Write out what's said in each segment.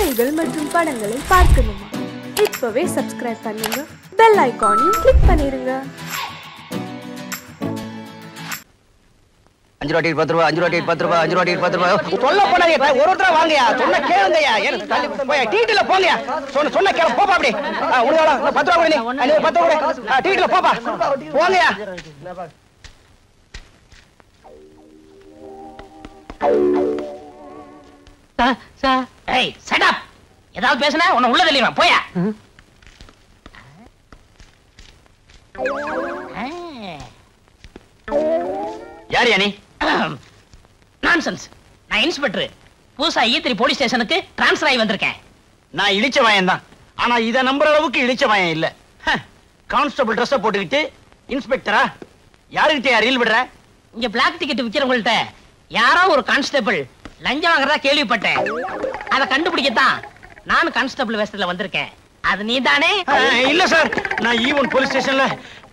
செய்திகள் மற்றும் படங்களை பார்க்கணுமா? இப்பவே சப்ஸ்கிரைப் பண்ணுங்க, பெல் ஐகானையும் கிளிக் பண்ணிருங்க. 5 ரூபாய் 10 ரூபாய் 5 ரூபாய் 10 ரூபாய் 5 ரூபாய் 10 ரூபாய் சொல்ல போனாங்க. ஒருத்தர வாங்கயா, சொன்ன கேளுங்கயா. எனக்கு தள்ளி போய் டீட்டில போங்கயா. சொன்ன கேளு, போப்பா அப்படி. உனக்கு 10 ரூபாய் நீ 10 ரூபாய் டீட்டில போப்பா, போங்கயா. ஏய் ஷட் அப். ஏதாவது பேசுனா உன்னை உள்ள தள்ளிடுவேன், போயா. யார் நீ? நான்சென்ஸ். நான் இன்ஸ்பெக்டர். புதுசா E3 போலீஸ் ஸ்டேஷனுக்கு டிரான்ஸ்ஃபர் ஆகி வந்திருக்கேன். நான் இழிச்ச வாயன் தான். ஆனா இத நம்புற அளவுக்கு இழிச்ச வாயன் இல்ல. கான்ஸ்டபிள் ட்ரெஸ் போட்டுக்கிட்டு இன்ஸ்பெக்டரா? யாருக்கிட்ட ரீல் விடுற? இங்க பிளாக் டிக்கெட் விக்கிறவங்கள்ட்ட யாரோ ஒரு கான்ஸ்டபிள் லஞ்சம் வாங்குறதா கேள்விப்பட்டேன். அதை கண்டுபிடிக்கத்தான் நான் கான்ஸ்டபிள் வேஷத்துல வந்திருக்கேன். அது நீ தானே? இல்ல சார், நான் ஈவன் போலீஸ் ஸ்டேஷன்ல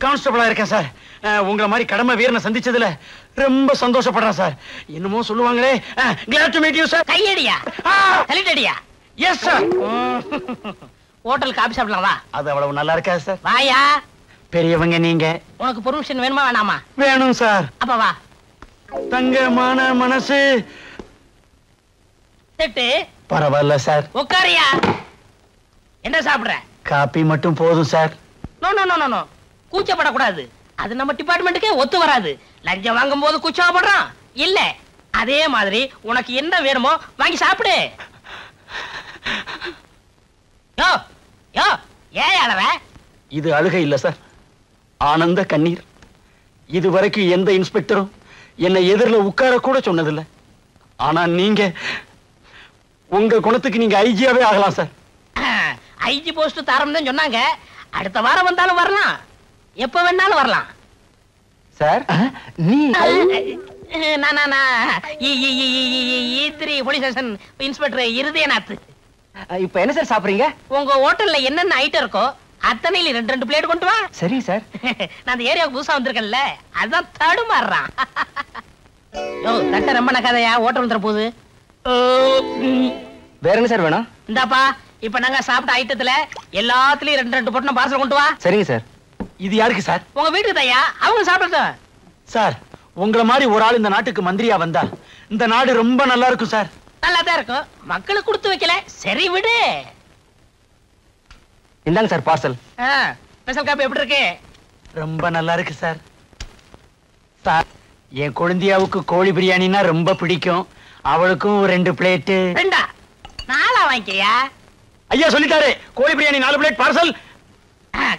கான்ஸ்டபிளா இருக்கேன் சார். உங்களை மாதிரி கடமை வீரனை சந்திச்சதுல ரொம்ப சந்தோஷப்படுறேன் சார். என்னமோ சொல்லுவாங்களே, glad to meet you sir. கையடியா சலிட்டடியா? Yes sir. ஹோட்டல் காபி சாப்பிடலாம் வா. அது அவ்வளவு நல்லா இருக்கா சார்? வாயா. பெரியவங்க நீங்க. உனக்கு பெர்மிஷன் வேணுமா வேணாமா? வேணும் சார். அப்ப வா. தங்கமான மனசு. திட்டு. பரவாயில்ல சார். உட்காரியா. என்ன சாப்பிடுற? காபி மட்டும் போதும் sir. No no no no, கூச்சப்படக்கூடாது. அது நம்ம டிபார்ட்மெண்ட்டுக்கே ஒத்து வராது. லஞ்சம் வாங்கும் போது கூச்சப்படுறான் இல்ல. அதே மாதிரி உனக்கு என்ன வேணுமோ வாங்கி சாப்பிடு. யோ யோ, ஏன் அழவ? இது அழுகை இல்ல சார், ஆனந்த கண்ணீர். இதுவரைக்கும் எந்த இன்ஸ்பெக்டரும் என்னை எதிரில் உட்கார கூட சொன்னதில்லை. ஆனா நீங்க உங்க குணத்துக்கு நீங்க ஐஜியாவே ஆகலாம் சார். ஐஜி போஸ்ட் தாரம் தான் சொன்னாங்க. அடுத்த வாரம் வந்தாலும் வரலாம், எப்ப வேணாலும் வரலாம் சார். நீ E3 police station inspector Irudayanath. இப்ப என்ன சார் சாப்பிடுறீங்க? உங்க ஹோட்டல்ல என்னென்ன ஐட்டம் இருக்கோ அத்தனையில 2 பிளேட் கொண்டு வா. சரி சார். நான் அந்த ஏரியாவுக்கு புதுசா வந்திருக்கேன்ல, அதான் தடுமாறுறான். யோ தட்ட ரொம்ப நக்காதையா, ஹோட்டல் வந்துற போகுது. வேற என்ன சார் வேணும்? இந்தாப்பா, இப்ப நாங்க சாப்பிட்ட ஐட்டத்துல எல்லாத்துலயும் 2 பொட்டணம் பார்சல் கொண்டு வா. சரிங்க சார். இது யாருக்கு சார்? உங்க வீட்டுக்கு தாயா, அவங்க சாப்பிடட்டும். சார், உங்களை மாதிரி ஒரு ஆள் இந்த நாட்டுக்கு மந்திரியா வந்தா இந்த நாடு ரொம்ப நல்லா இருக்கும் சார். நல்லா தான் இருக்கும், மக்களுக்கு கொடுத்து வைக்கல. சரி விடு. இந்தாங்க சார் பார்சல். ஸ்பெஷல் காப்பி எப்படி இருக்கு? ரொம்ப நல்லா இருக்கு சார். சார், என் குழந்தையாவுக்கு கோழி பிரியாணினா ரொம்ப பிடிக்கும். அவளுக்கும் 2 பிளேட். 2 4 வாங்கிக்கையா. ஐயா சொல்லிட்டாரு, கோழி பிரியாணி 4 பிளேட் பார்சல்.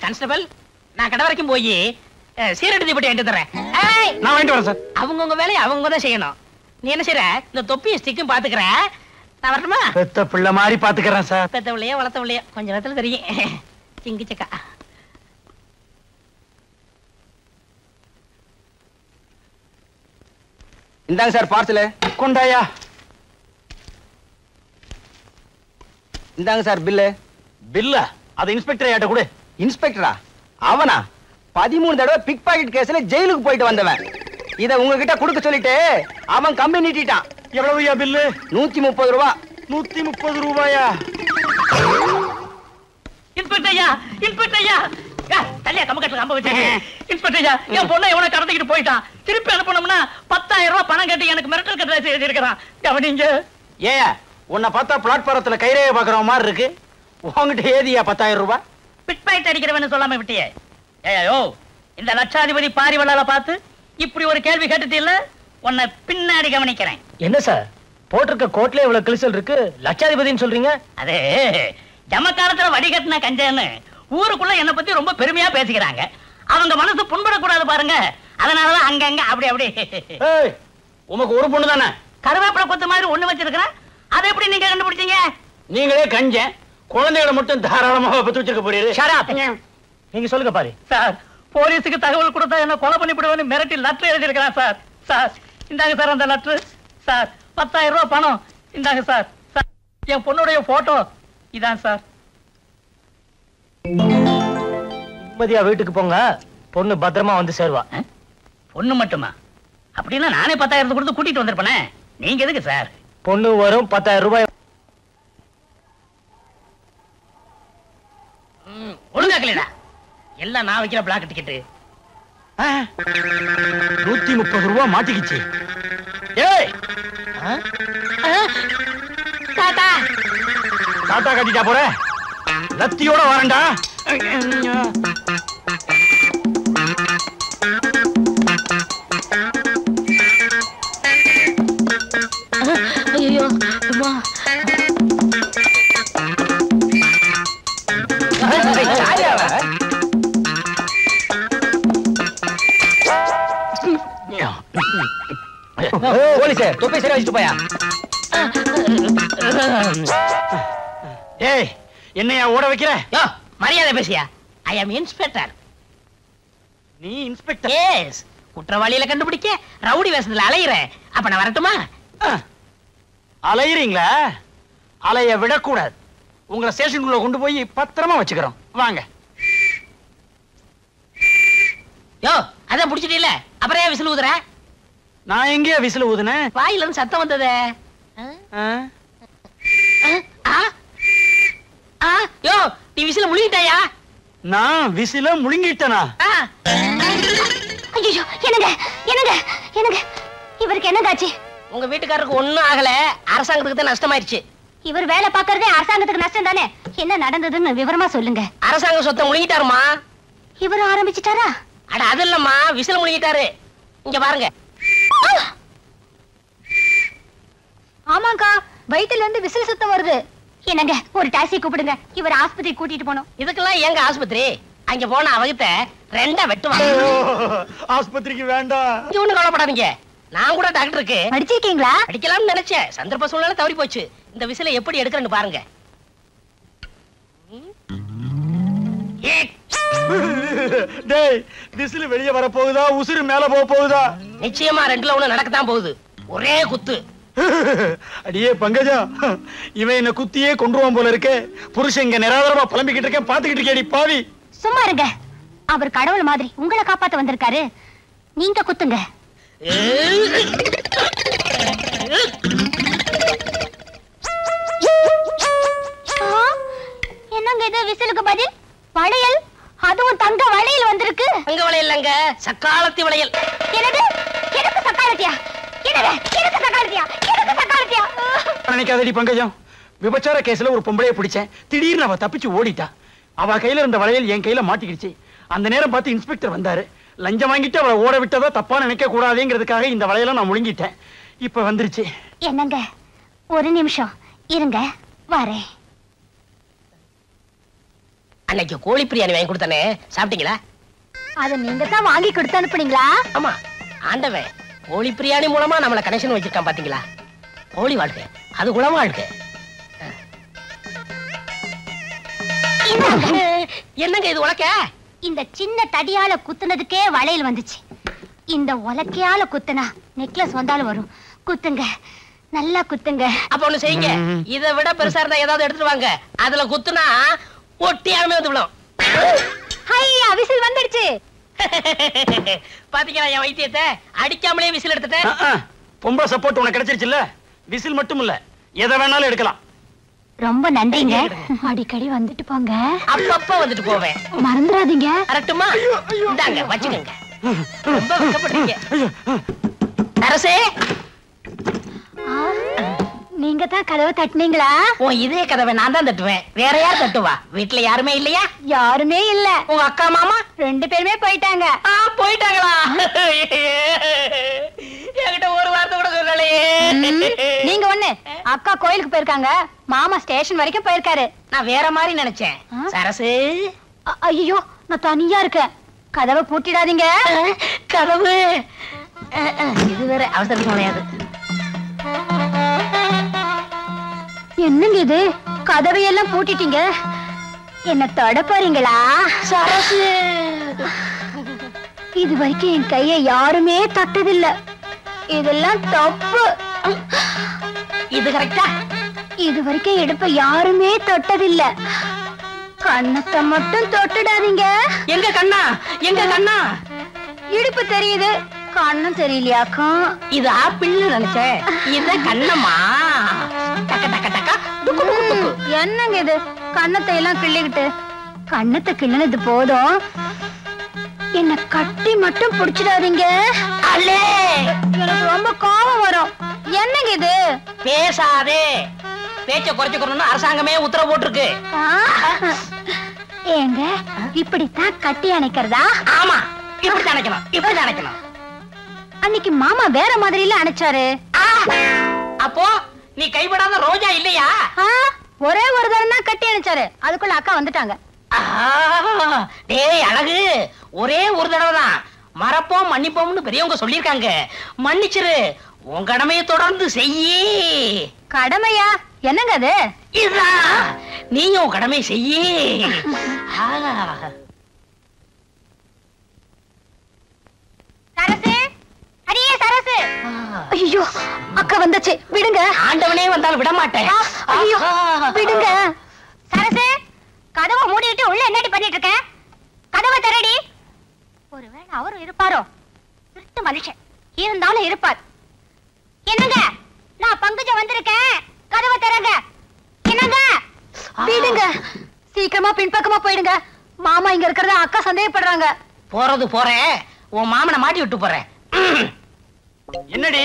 கான்ஸ்டபிள், நான் கடை வரைக்கும் போய் சீரடி தீப்பெட்டி வாங்கிட்டு தரேன். நான் வாங்கிட்டு வரேன் சார். அவங்கவுங்க வேலையை அவங்க தான் செய்யணும். நீ என்ன செய்யற? இந்த தொப்பியை ஸ்டிக்கும் பாத்துக்கிற. நான் வரட்டுமா? பெத்த பிள்ளை மாதிரி பாத்துக்கிறேன் சார். பெத்தவளையோ வளர்த்தவளையோ கொஞ்ச நேரத்துல தெரியும். சிங்கி சக்கா. இந்தாங்க சார் பார்சல். கொண்டாயா. இந்தாங்க சார் பில்லு. பில்லா? அது இன்ஸ்பெக்டர் யாட்ட கொடு. இன்ஸ்பெக்டரா? அவனா? 13 தடவை பிக் பாக்கெட் கேஸ்ல ஜெயிலுக்கு போயிட்டு வந்தவன். இத உங்ககிட்ட கொடுக்க சொல்லிட்டு அவன் கம்பி நீட்டிட்டான். எவ்வளவுயா பில்லு? 130 ரூபாய். 130 ரூபாயா? இன்ஸ்பெக்டர் ஐயா, இன்ஸ்பெக்டர் ஐயா, தள்ளியா கம்பக்கட்டுல கம்ப வச்சு. இன்ஸ்பெக்டர் ஐயா, என் பொண்ணை எவனை கடத்திக்கிட்டு போயிட்டான். திருப்பி அனுப்பணும்னா 10,000 ரூபாய் பணம் கட்டி எனக்கு மிரட்டல் கட்ட எழுதிருக்கிறான். கவனிங்க. ஏயா, உன்னை பார்த்தா பிளாட்பாரத்துல கைரேய பாக்குற மாதிரி இருக்கு. உங்ககிட்ட ஏதியா 10,000 ரூபாய்? பிட் பாக்கெட் அடிக்கிறவன்னு சொல்லாம விட்டியே. ஏயோ, இந்த லட்சாதிபதி பாரிவளால பார்த்து இப்படி ஒரு கேள்வி கேட்டுட்டு இல்ல, உன்னை பின்னாடி கவனிக்கிறேன். என்ன சார், போட்டிருக்க கோட்ல இவ்வளவு கிழிசல் இருக்கு, லட்சாதிபதினு சொல்றீங்க? அதே ஜமக்காலத்துல வடிகட்டின கஞ்சன்னு ஊருக்குள்ள என்ன பத்தி ரொம்ப பெருமையா பேசிக்கிறாங்க. அவங்க மனசு புண்படக்கூடாது பாருங்க. அதனாலதான் அங்கங்க அப்படி அப்படி. உமக்கு ஒரு பொண்ணு தானே? கருவேப்பிலை கொத்து மாதிரி ஒண்ணு வச்சிருக்கிறேன். அதை எப்படி நீங்க கண்டுபிடிச்சீங்க? நீங்களே கஞ்சன், குழந்தைகளை மட்டும் தாராளமாக பத்து வச்சிருக்க போறீங்க. நீங்க சொல்லுங்க பாரு. சார், போலீஸுக்கு தகவல் கொடுத்தா என்ன கொலை பண்ணிவிடுவேன்னு மிரட்டி லெட்டர் எழுதிருக்கிறான் சார். சார் இந்தாங்க சார் அந்த லெட்டர். சார் 10,000 ரூபாய் பணம் இந்தாங்க சார். சார், என் பொண்ணுடைய போட்டோ இதான் சார். நிம்மதியா வீட்டுக்கு போங்க, பொண்ணு பத்திரமா வந்து சேருவா. பொண்ணு மட்டுமா? அப்படின்னா நானே 10,000 கொடுத்து கூட்டிட்டு வந்திருப்பேனே. நீங்க எதுக்கு சார்? பொண்ணு வரும், 10,000 ரூபாய். பிளாக்லடா. எல்லாம் நான் வைக்கிற பிளாக் டிக்கெட். 130 ரூபாய் மாட்டிக்கிச்சு. ஏய் டாடா டாடா கட்டிட்டா போற? லத்தியோட வரேன்டா. ஐயோ அம்மா. போலீஸே தொப்பை சரியா வச்சுட்டு போயா. ஏய் என்னையா ஓட வைக்கிற? மரியாதை பேசியா. ஐ அம் இன்ஸ்பெக்டர். நீ இன்ஸ்பெக்டர்? எஸ். குற்றவாளியில கண்டுபிடிக்க ரவுடி வேஷத்துல அலையிறேன். அப்ப நான் வரட்டுமா? அலையிறீங்களா? அலைய விடக்கூடாது. உங்களை ஸ்டேஷனுக்குள்ள கொண்டு போய் பத்திரமா வச்சுக்கிறோம். வாங்க. யோ அதான் புடிச்சிட்டீல, அப்புறம் ஏன் விசில் ஊதுற? நான் எங்கேயா விசில் ஊதுனேன்? வாயில இருந்து சத்தம் வந்ததே. யோ நீ விசில முழுங்கிட்டாயா? நான் விசில முழுங்கிட்டனா? ஐயோ என்னங்க என்னங்க என்னங்க, இவருக்கு என்னதாச்சு? உங்க வீட்டுக்காரருக்கு ஒண்ணும் ஆகல, அரசாங்கத்துக்கு தான் நஷ்டமாயிருச்சு. இவர் வேலை பார்க்கறதே அரசாங்கத்துக்கு நஷ்டம் தானே. என்ன நடந்ததுன்னு விவரமா சொல்லுங்க. அரசாங்க சொத்தை முழுங்கிட்டாருமா. இவரும் ஆரம்பிச்சிட்டாரா? அட அது இல்லம்மா, விசில் முழுங்கிட்டாரு. இங்க பாருங்க. ஆமாங்கா, வயித்துல இருந்து விசில் சத்தம் வருது. என்னங்க ஒரு டாக்ஸி கூப்பிடுங்க, இவர் ஆஸ்பத்திரி கூட்டிட்டு போனோம். இதுக்கெல்லாம் எங்க ஆஸ்பத்திரி? அங்க போன அவகிட்ட ரெண்டா வெட்டுவாங்க. ஆஸ்பத்திரிக்கு வேண்டாம். ஒண்ணு கவலைப்படாதீங்க, நான் கூட டாக்டருக்கு படிச்சிருக்கீங்களா? படிக்கலாம்னு நினைச்சேன், சந்தர்ப்ப சூழ்நிலை தவறி போச்சு. இந்த விசிலை எப்படி எடுக்கிறேன்னு பாருங்க. டேய் விசில் வெளிய வர போகுதா, உசுறு மேல போக போகுதா? நிச்சயமா ரெண்டுல ஒண்ணு நடக்கத்தான் போகுது. ஒரே குத்து. அடியே பங்கஜா, இவன் என்ன குத்தியே கொன்றுவான் போல இருக்கே. புருஷன் இங்க நிராதரமா புலம்பிக்கிட்டு இருக்கேன், பாத்துக்கிட்டு இருக்கேடி பாவி. சும்மா இருங்க, அவர் கடவுள் மாதிரி உங்களை காப்பாத்த வந்திருக்காரு. நீங்க குத்துங்க. என்னங்க இது விசிலுக்கு பதில்? வளையல், அதுவும் தங்க வளையல் வந்திருக்கு. தங்க வளையல் இல்லங்க, சக்காலத்தி வளையல். என்னது? எனக்கு சக்காலத்தியா? எனக்கு சக்காலத்தியா? எனக்கு சக்காலத்தியா? நினைக்காதடி பங்கஜம், விபச்சார கேஸ்ல ஒரு பொம்பளைய பிடிச்சேன், திடீர்னு அவ தப்பிச்சு ஓடிட்டா. அவ கையில இருந்த வளையல் என் கையில மாட்டிக்கிடுச்சு. அந்த நேரம் பார்த்து இன்ஸ்பெக்டர் வந்தாரு. லஞ்சம் வாங்கிட்டு அவளை ஓட விட்டதா தப்பா நினைக்க கூடாதுங்கிறதுக்காக இந்த வளையலை நான் முழுங்கிட்டேன். இப்ப வந்துருச்சு. என்னங்க ஒரு நிமிஷம் இருங்க, வரேன். அன்னைக்கு கோழி பிரியாணி வாங்கி கொடுத்தானே, சாப்பிட்டீங்களா? அத நீங்க தான் வாங்கி கொடுத்து அனுப்புனீங்களா? ஆமா, ஆண்டவன் கோழி பிரியாணி மூலமா நம்மள கனெக்ஷன் வச்சிருக்கான் பாத்தீங்களா? கோழி வாழ்க்கை அது குளமா வாழ்க்கை. என்னங்க இது உலக்க? இந்த சின்ன தடியால குத்துனதுக்கே வளையல் வந்துச்சு. இந்த உலக்கையால குத்துனா நெக்லஸ் வந்தாலும் வரும். குத்துங்க, நல்லா குத்துங்க. அப்ப ஒண்ணு செய்யுங்க, இதை விட பெருசா இருந்தா ஏதாவது எடுத்துட்டு வாங்க. அதுல குத்துனா ஒட்டியாமே வந்து விடும். ஹையா, விசில் வந்துடுச்சு. பாத்தீங்களா என் வைத்தியத்தை? அடிக்காமலே விசில் எடுத்துட்டேன். பொம்பளை சப்போர்ட் உனக்கு கிடைச்சிருச்சுல்ல. விசில் மட்டும் இல்ல, எதை வேணாலும் எடுக்கலாம். ரொம்ப நன்றிங்க. அடிக்கடி வந்துட்டு போங்க. அப்பப்ப வந்துட்டு போவேன், மறந்துடாதீங்க. கரெக்ட்டுமா? இந்தாங்க வச்சுக்கோங்க. ரொம்ப வெட்கப்படுறீங்க. அரசே, நீங்க தான் கதவை தட்டுனீங்களா? உன் இதே கதவை நான் தான் தட்டுவேன், வேற யார் தட்டுவா? வீட்டுல யாருமே இல்லையா? யாருமே இல்ல. உங்க அக்கா மாமா 2 பேருமே போயிட்டாங்க. போயிட்டாங்களா? என்கிட்ட ஒரு வார்த்தை கூட சொல்லலையே. நீங்க ஒண்ணு, அக்கா கோயிலுக்கு போயிருக்காங்க, மாமா ஸ்டேஷன் வரைக்கும் போயிருக்காரு. நான் வேற மாதிரி நினைச்சேன். சரசு, ஐயோ நான் தனியா இருக்கேன், கதவை பூட்டிடாதீங்க. கதவு இது வேற அவசரத்துக்கு முடியாது. என்னங்க இது, கதவையெல்லாம் பூட்டிட்டீங்க, என்ன தொட போறீங்களா? சரசு, இது வரைக்கும் என் கையை யாருமே தட்டதில்லை, இதெல்லாம் தப்பு. இது கரெக்டா? இது வரைக்கும் இடுப்ப யாருமே தொட்டதில்லை, கண்ணத்தை மட்டும் தொட்டுடாதீங்க. எங்க கண்ணா, எங்க கண்ணா? இடுப்பு தெரியுது, கண்ணும் தெரியலையாக்கும். இது ஆப்பிள்னு நினைச்சேன், இது கண்ணம்மா. டக்க டக்க டக்க டுக்கு டுக்கு டுக்கு. என்னங்க இது, கண்ணத்தை எல்லாம் கிள்ளிக்கிட்டு கண்ணத்தை கிள்ளனது போதும், என்ன கட்டி மட்டும் பிடிச்சிடாதீங்க. எனக்கு ரொம்ப கோபம் வரும். என்னங்க இது? பேசாதே, பேச்ச குறைச்சுக்கணும்னு அரசாங்கமே உத்தரவு போட்டிருக்கு. ஏங்க இப்படித்தான் கட்டி அணைக்கிறதா? ஆமா, இப்படி அணைக்கணும், இப்படி அணைக்கணும். அன்னைக்கு மாமா வேற மாதிரில அணைச்சாரு. அப்போ நீ கைவிடாத ரோஜா இல்லையா? ஒரே ஒரு தரம் தான் கட்டி அணைச்சாரு, அதுக்குள்ள அக்கா வந்துட்டாங்க. டேய் அழகு, ஒரே ஒரு தடவை தான், மறப்போம் மன்னிப்போம்னு பெரியவங்க சொல்லிருக்காங்க. மன்னிச்சிரு, உன் கடமையை தொடர்ந்து செய்யி. கடமையா? என்னங்க அது? இதுதான், நீயும் கடமை செய்யி. சரசு, அடியே சரசு. ஐயோ, அக்கா வந்தாச்சு, விடுங்க. ஆண்டவனே வந்தாலும் விட மாட்டேன். ஐயோ, விடுங்க. சரசு, கதவை மூடிட்டு உள்ள என்னடி பண்ணிட்டு இருக்க? கதவை திறடி. ஒருவேளை அவரும் இருப்பாரோ? திருட்டு மனுஷன் இருந்தாலும் இருப்பார். என்னங்க, நான் பங்குஜம் வந்திருக்கேன், கதவை திறங்க. என்னங்க? விடுங்க, சீக்கிரமா பின்பக்கமா போயிடுங்க. மாமா இங்க இருக்கிறத அக்கா சந்தேகப்படுறாங்க. போறது போறேன், உன் மாமனை மாட்டி விட்டு போறேன். என்னடி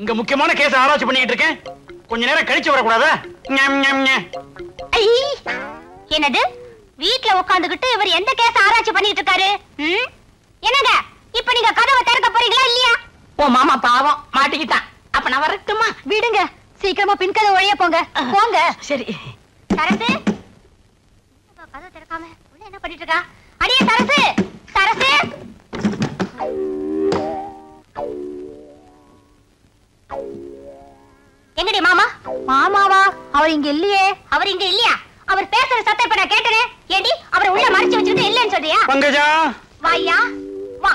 இங்க முக்கியமான கேஸ் ஆராய்ச்சி பண்ணிட்டு இருக்கேன், கொஞ்ச நேரம் கழிச்சு வரக்கூடாதா? என்னது? வீட்ல உட்காந்துக்கிட்டு இவர் எந்த கேஸ் ஆராய்ச்சி பண்ணிட்டு இருக்காரு? என்னங்க, இப்ப நீங்க கதவை திறக்க போறீங்களா இல்லையா? உன் மாமா பாவம் மாட்டிக்கிட்டான். அப்ப நான் வரட்டுமா? விடுங்க, சீக்கிரமா பின்கதை வழியா போங்க. போங்க. சரி. சரசு, கதவை திறக்காம உள்ள என்ன பண்ணிட்டு இருக்கா? அடியே சரசு, சரசு. எங்கடி மாமா? மாமாவா? அவர் இங்க இல்லையே. அவர் இங்க இல்லையா? அவர் பேசுற சத்தம் இப்ப நான் கேட்டனே. ஏடி, அவரை உள்ள மறைச்சு வச்சுட்டு இல்லன்னு சொல்றியா? பங்கஜா, வாயா வா.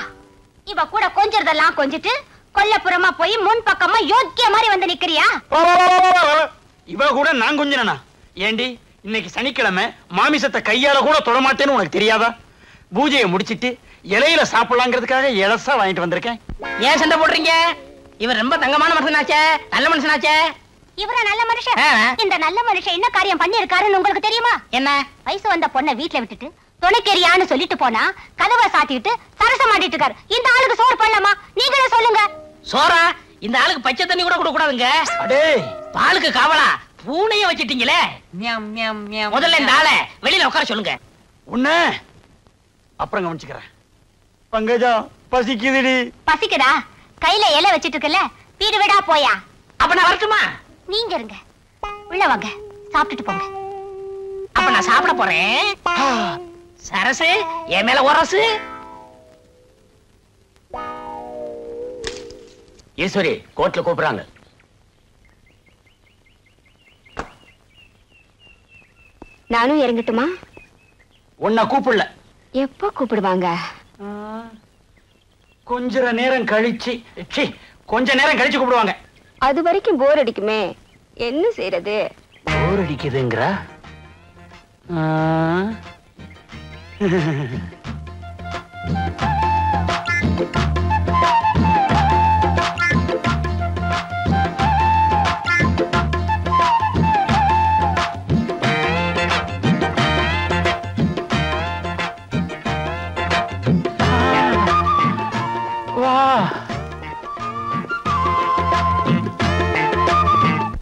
இவ கூட கொஞ்சறதெல்லாம் கொஞ்சிட்டு கொல்லப்புறமா போய் முன் பக்கமா யோக்கிய மாதிரி வந்து நிக்கிறியா? இவ கூட நான் கொஞ்சனா? ஏண்டி, இன்னைக்கு சனிக்கிழமை, மாமிசத்தை கையால கூட தொடமாட்டேன்னு உனக்கு தெரியாதா? பூஜையை முடிச்சிட்டு இலையில சாப்பிடலாங்கிறதுக்காக இலசா வாங்கிட்டு வந்திருக்கேன். ஏன் சண்டை போடுறீங்க? இவர் ரொம்ப தங்கமான மனுஷனாச்சே, நல்ல மனுஷனாச்சே. இவரா நல்ல மனுஷன்? இந்த நல்ல மனுஷன் என்ன காரியம் பண்ணி இருக்காருன்னு உங்களுக்கு தெரியுமா? என்ன? வயசு வந்த பொண்ணை வீட்டுல விட்டுட்டு துணைக்கெரியான்னு சொல்லிட்டு போனா கதவை சாத்திட்டு சரசம் மாட்டிட்டு இருக்காரு. இந்த ஆளுக்கு சோறு பண்ணலாமா? நீங்களே சொல்லுங்க. சோரா? இந்த ஆளுக்கு பச்சை தண்ணி கூட கொடுக்க கூடாதுங்க. அடே, பாலுக்கு காவலா பூனைய வச்சிட்டீங்களே. முதல்ல இந்த ஆளை வெளியில உட்கார சொல்லுங்க. உன்ன அப்புறம் கவனிச்சுக்கிறேன். பங்கஜா, பசிக்குதுடி. பசிக்குதா? கையில இலை வச்சிட்டு இருக்கல, வீடு விடா போயா. அப்ப நான் வரட்டுமா? நீங்க இருங்க, உள்ள வாங்க, சாப்பிட்டுட்டு போங்க. அப்ப நான் சாப்பிட போறேன். சரசு, என் மேல உரசு. ஈஸ்வரி, கோர்ட்ல கூப்பிடுறாங்க. நானும் இறங்கட்டுமா? உன்னை கூப்பிடல. எப்போ கூப்பிடுவாங்க? கொஞ்ச நேரம் கழிச்சு, கொஞ்ச நேரம் கழிச்சு கூப்பிடுவாங்க. அது வரைக்கும் போர் அடிக்குமே, என்ன செய்யறது? போர் அடிக்குதுங்கிற?